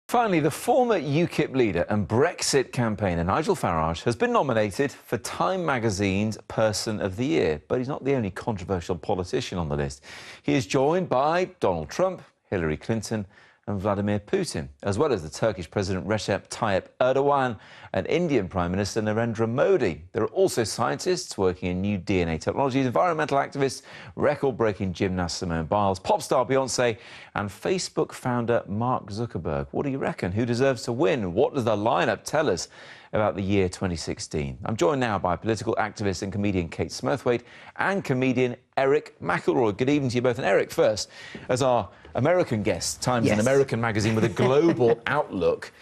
Finally, the former UKIP leader and Brexit campaigner Nigel Farage has been nominated for Time magazine's Person of the Year. But he's not the only controversial politician on the list. He is joined by Donald Trump, Hillary Clinton and Vladimir Putin, as well as the Turkish President Recep Tayyip Erdogan and Indian Prime Minister Narendra Modi. There are also scientists working in new DNA technologies, environmental activists, record-breaking gymnast Simone Biles, pop star Beyoncé and Facebook founder Mark Zuckerberg. What do you reckon? Who deserves to win? What does the lineup tell us about the year 2016? I'm joined now by political activist and comedian Kate Smurthwaite and comedian Erich McElroy. Good evening to you both. And Eric, first, as our American guest, Times an American magazine with a global outlook,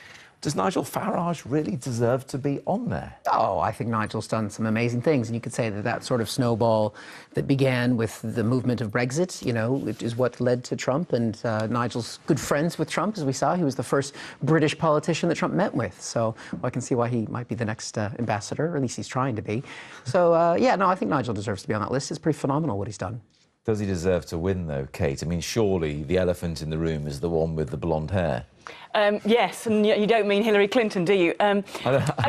does Nigel Farage really deserve to be on there? Oh, I think Nigel's done some amazing things, and you could say that that sort of snowball that began with the movement of Brexit, you know, which is what led to Trump, and Nigel's good friends with Trump, as we saw. He was the first British politician that Trump met with, so I can see why he might be the next ambassador, or at least he's trying to be. So, yeah, no, I think Nigel deserves to be on that list. It's pretty phenomenal what he's done. Does he deserve to win, though, Kate? I mean, surely the elephant in the room is the one with the blonde hair. Yes, and you don't mean Hillary Clinton, do you? I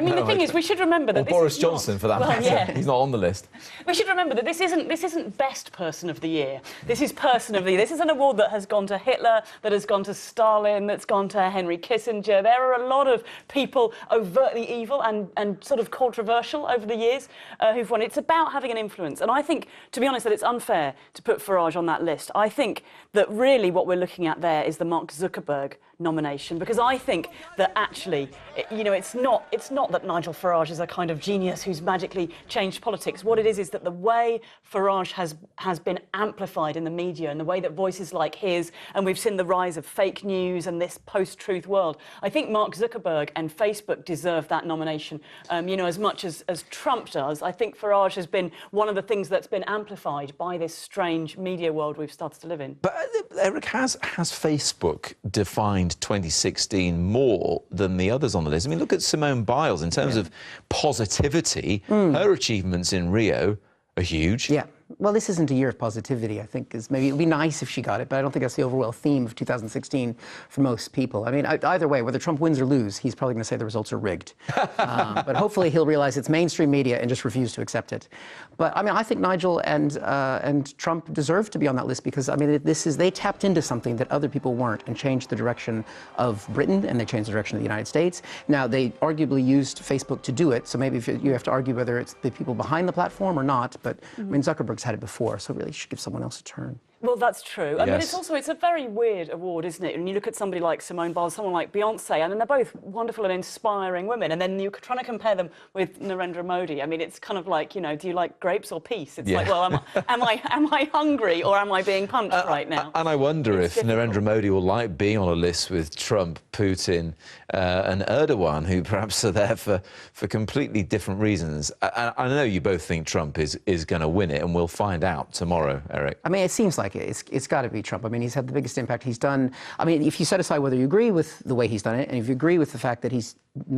mean, the thing is, we should remember that or Boris Johnson, for that matter. Yeah. He's not on the list. We should remember that this isn't Best Person of the Year. This is Person of the Year. This is an award that has gone to Hitler, that has gone to Stalin, that's gone to Henry Kissinger. There are a lot of people overtly evil and sort of controversial over the years who've won. It's about having an influence. And I think, to be honest, that it's unfair to put Farage on that list. I think that really what we're looking at there is the Mark Zuckerberg nomination, because I think that actually, you know, it's not that Nigel Farage is a kind of genius who's magically changed politics. What it is that the way Farage has been amplified in the media and the way that voices like his, and we've seen the rise of fake news and this post-truth world, I think Mark Zuckerberg and Facebook deserve that nomination, you know, as much as Trump does. I think Farage has been one of the things that's been amplified by this strange media world we've started to live in. But Eric, has Facebook defined 2016 more than the others on the list? I mean, look at Simone Biles in terms of positivity. Her achievements in Rio are huge. Yeah. Well, this isn't a year of positivity, I think. Maybe it would be nice if she got it, but I don't think that's the overall theme of 2016 for most people. I mean, either way, whether Trump wins or loses, he's probably going to say the results are rigged. But hopefully he'll realize it's mainstream media and just refuse to accept it. But, I mean, I think Nigel and Trump deserve to be on that list because, I mean, they tapped into something that other people weren't and changed the direction of Britain, and they changed the direction of the United States. Now, they arguably used Facebook to do it, so maybe you have to argue whether it's the people behind the platform or not, but, I mean, Zuckerberg's had it before, so really should give someone else a turn. Well, that's true. I mean, it's a very weird award, isn't it? When you look at somebody like Simone Biles, someone like Beyoncé, and then they're both wonderful and inspiring women, and then you're trying to compare them with Narendra Modi. I mean, it's kind of like, you know, do you like grapes or peace? It's like, well, am I hungry or am I being punched right now? And I wonder if Narendra Modi will like being on a list with Trump, Putin and Erdogan, who perhaps are there for completely different reasons. I know you both think Trump is going to win it, and we'll find out tomorrow, Eric. I mean, it seems like it's got to be Trump. I mean, he's had the biggest impact. He's done, I mean, if you set aside whether you agree with the way he's done it, and if you agree with the fact that he's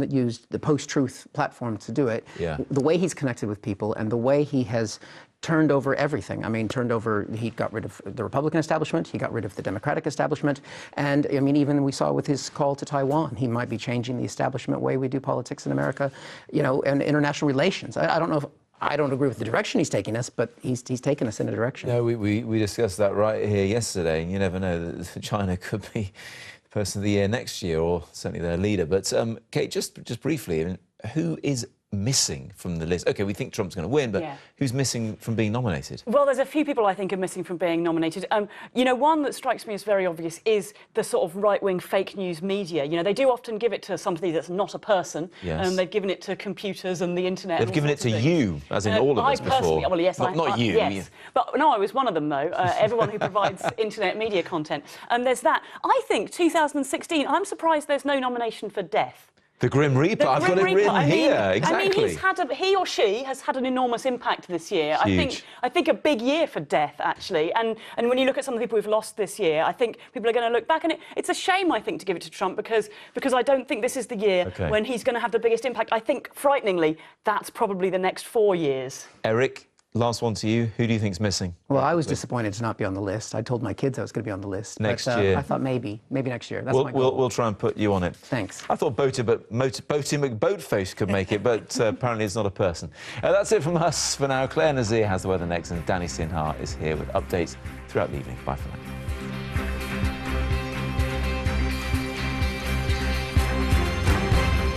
used the post-truth platform to do it, the way he's connected with people and the way he has turned over everything. I mean, he got rid of the Republican establishment, he got rid of the Democratic establishment, and I mean, even we saw with his call to Taiwan, he might be changing the establishment way we do politics in America, you know, and international relations. I don't know if I don't agree with the direction he's taking us, but he's taken us in a direction. No, we discussed that right here yesterday, and you never know that China could be the person of the year next year, or certainly their leader. But Kate, just briefly, I mean, who is missing from the list? OK, we think Trump's going to win, but who's missing from being nominated? Well, there's a few people I think are missing from being nominated. You know, one that strikes me as very obvious is the sort of right-wing fake news media. You know, they do often give it to somebody that's not a person. They've given it to computers and the internet. They've given it to you, as in all of us before. Well, yes, not you. Yes. But no, I was one of them, though. Everyone who provides internet media content. And there's that. I think 2016, I'm surprised there's no nomination for death. The Grim Reaper, I've got it written here, exactly. I mean, he or she has had an enormous impact this year. Huge. I think a big year for death, actually. And when you look at some of the people we've lost this year, I think people are going to look back, and it's a shame, I think, to give it to Trump, because I don't think this is the year when he's going to have the biggest impact. I think, frighteningly, that's probably the next 4 years. Eric, Last one to you. Who do you think's missing? Well, I was disappointed to not be on the list. I told my kids I was going to be on the list. Next but, year. I thought maybe next year. That's my goal. We'll try and put you on it. Thanks. I thought Boaty McBoatface could make it, but apparently it's not a person. That's it from us for now. Claire Nazir has the weather next, and Danny Sinha is here with updates throughout the evening. Bye for now.